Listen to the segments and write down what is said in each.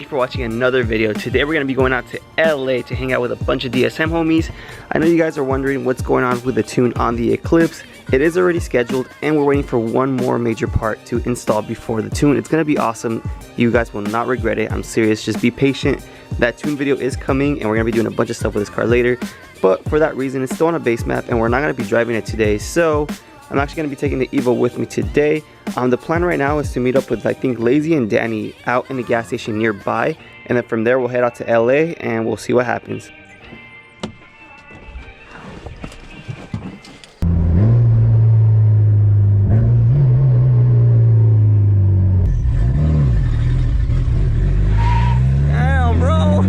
for watching another video. Today we're going to be going out to LA to hang out with a bunch of DSM homies. I know you guys are wondering what's going on with the tune on the Eclipse. It is already scheduled and we're waiting for one more major part to install before the tune. It's going to be awesome. You guys will not regret it. I'm serious. Just be patient. That tune video is coming and we're going to be doing a bunch of stuff with this car later. But for that reason, it's still on a base map and we're not going to be driving it today. So I'm actually going to be taking the Evo with me today. The plan right now is to meet up with, I think, Lazy and Danny out in the gas station nearby. And then from there, we'll head out to LA and we'll see what happens. Damn, bro.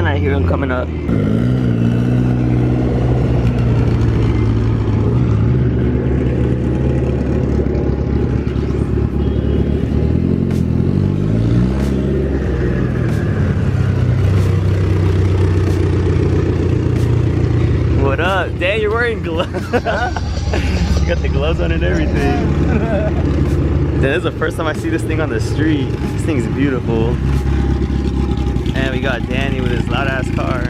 I hear him coming up. What up? Dan, you're wearing gloves. You got the gloves on and everything. Dan, this is the first time I see this thing on the street. This thing's beautiful. And we got Danny with his loud ass car.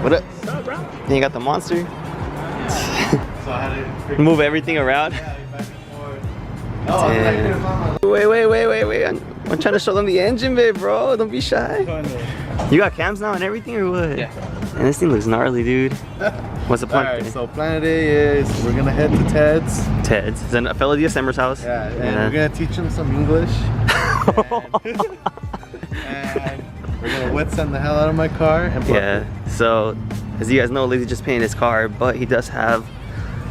What up? What's up, bro? Then you got the monster. So I had to move everything around. Yeah, back and forth. Oh, wait. I'm trying to show them the engine bay, bro. Don't be shy. You got cams now and everything or what? Yeah. And this thing looks gnarly, dude. What's the plan? Alright, so plan today is we're gonna head to Ted's. Ted's. It's a fellow DSMer's house. Yeah, and we're gonna teach him some English. And we're gonna wet sand the hell out of my car and yeah, so as you guys know, Lazy just painted his car, but he does have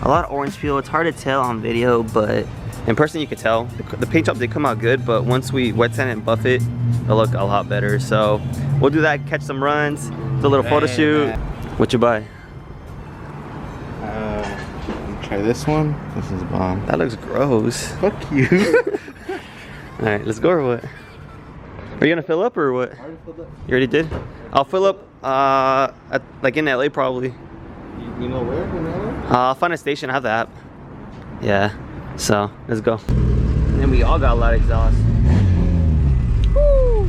a lot of orange peel. It's hard to tell on video, but in person you could tell. The paint job did come out good, but once we wet sand and buff it, it'll look a lot better. So we'll do that, catch some runs, do a little photo shoot. What you buy? Try this one. This is bomb. That looks gross. Fuck you. Alright, let's go or what? Are you gonna fill up or what? I already filled up. You already did? I'll fill up like in LA probably. You know where in LA? I'll find a station. I have the app. Yeah. So let's go. And we all got a lot of exhaust. Woo!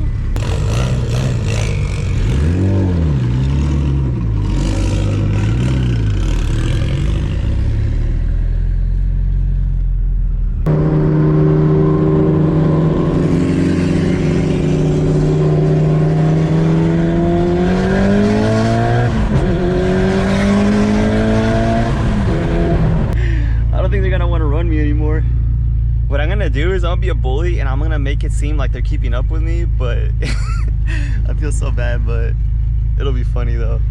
What I'm gonna do is I'm gonna be a bully and I'm gonna make it seem like they're keeping up with me, but I feel so bad, but it'll be funny though.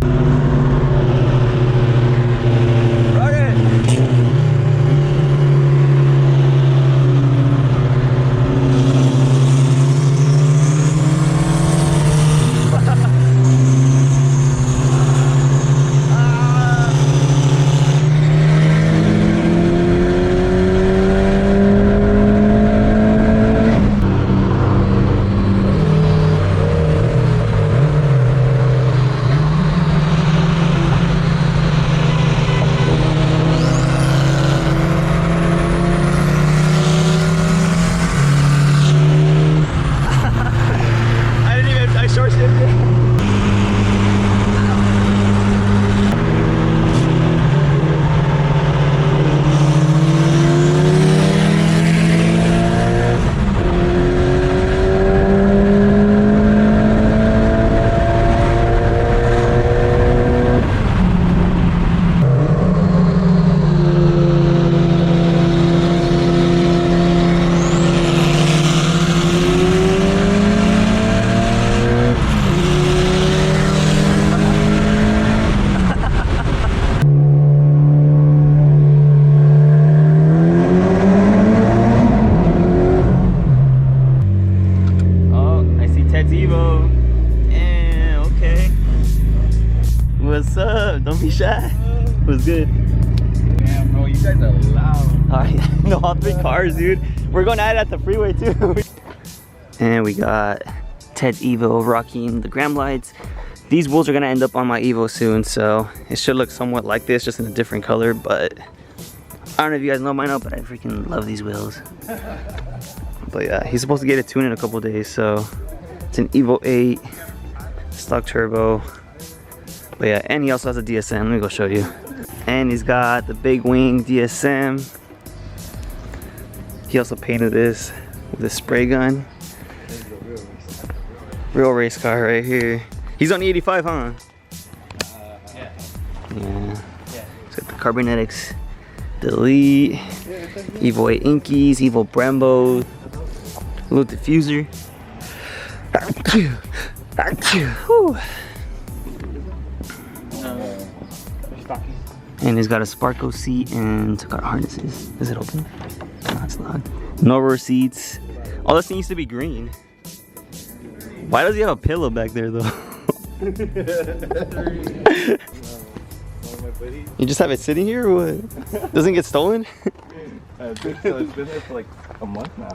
What's up? Don't be shy. What's good? Damn, bro, you guys are loud. Alright, no, all three cars, dude. We're going at it at the freeway too. And we got Ted's Evo rocking the Gram lights. These wheels are gonna end up on my Evo soon, so it should look somewhat like this, just in a different color, but I don't know if you guys know, might know, but I freaking love these wheels. But yeah, he's supposed to get a tune in a couple days, so it's an Evo 8, stock turbo. But yeah, and he also has a DSM, let me go show you. And he's got the big wing DSM. He also painted this with a spray gun. Real race car right here. He's on the 85, huh? Yeah. Yeah. He's got the carbonetics, delete, Evo 8 Inkies, Evo Brembos, little diffuser. Whew. And he's got a Sparko seat and got harnesses. Is it open? No, it's locked. No rear seats. Oh, this thing used to be green. Why does he have a pillow back there though? You just have it sitting here or what? Doesn't get stolen? I think so. It's been there for like a month now.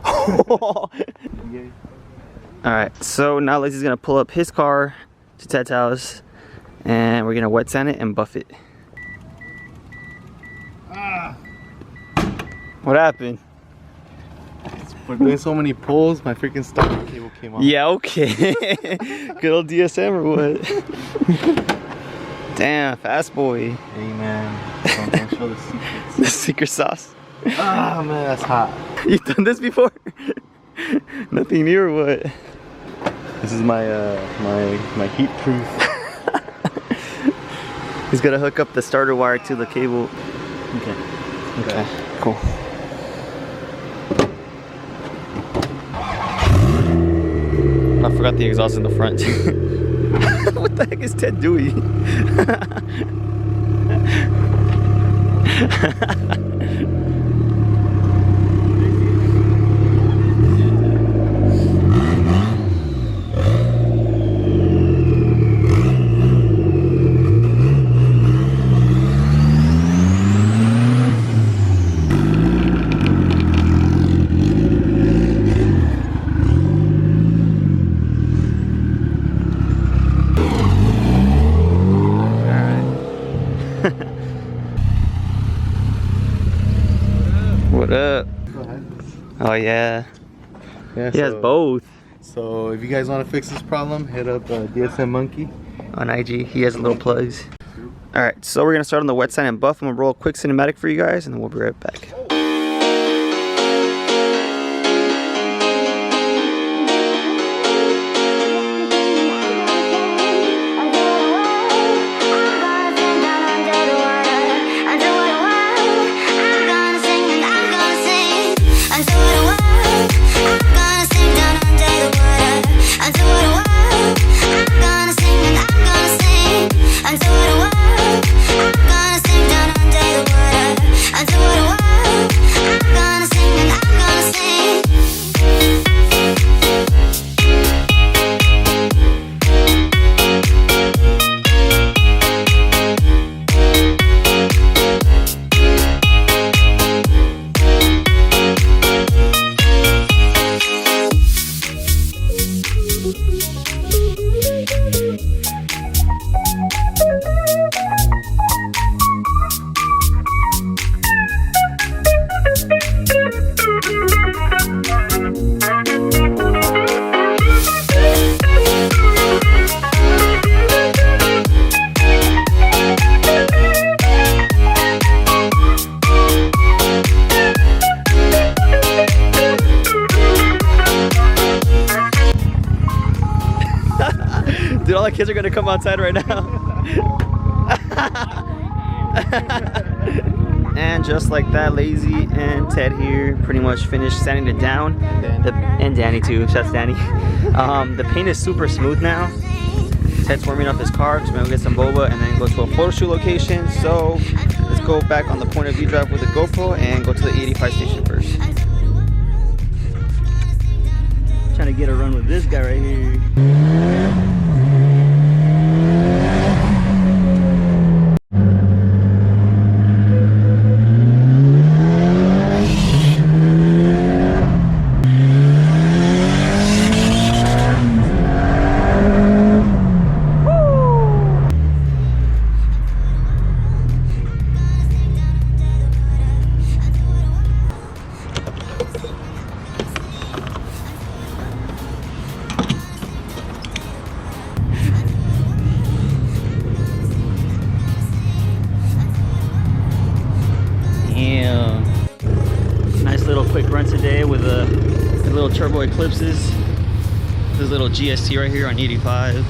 Alright, so now Lacey's gonna pull up his car to Ted's house and we're gonna wet sand it and buff it. What happened? We're doing so many pulls, my freaking starter cable came off. Yeah, okay. Good old DSM or what? Damn, fast boy. Hey man, don't show the secrets. The secret sauce. Ah man, that's hot. You've done this before? Nothing new or what? This is my my heat proof. He's gonna hook up the starter wire to the cable. Okay, cool. I forgot the exhaust in the front. What the heck is Ted doing? What up? Oh yeah. He has both. So if you guys want to fix this problem, hit up DSM Monkey on IG. He has little plugs. Alright, so we're gonna start on the wet sand and buff. I'm gonna roll a quick cinematic for you guys and then we'll be right back. Dude, all the kids are gonna come outside right now. And just like that, Lazy and Ted here pretty much finished sanding it down. And Danny too, shout out to Danny. The paint is super smooth now. Ted's warming up his car because we're gonna get some boba and then go to a photo shoot location. So let's go back on the point of view drive with the GoPro and go to the 85 station first. Trying to get a run with this guy right here. turbo Eclipses. This little GST right here on 85.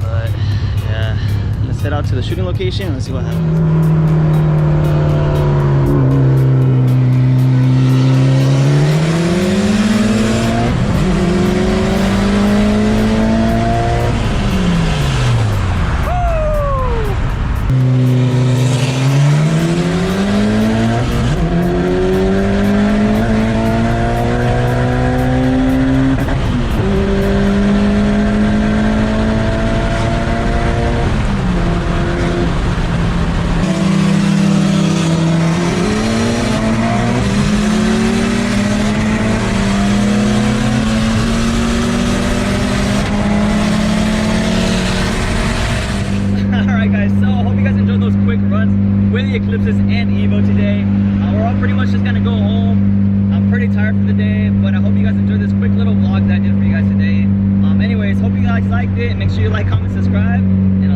But yeah, let's head out to the shooting location and let's see what happens. With the Eclipses and Evo today. We're all pretty much just gonna go home. I'm pretty tired for the day, but I hope you guys enjoyed this quick little vlog that I did for you guys today. Anyways, hope you guys liked it. Make sure you like, comment, subscribe, and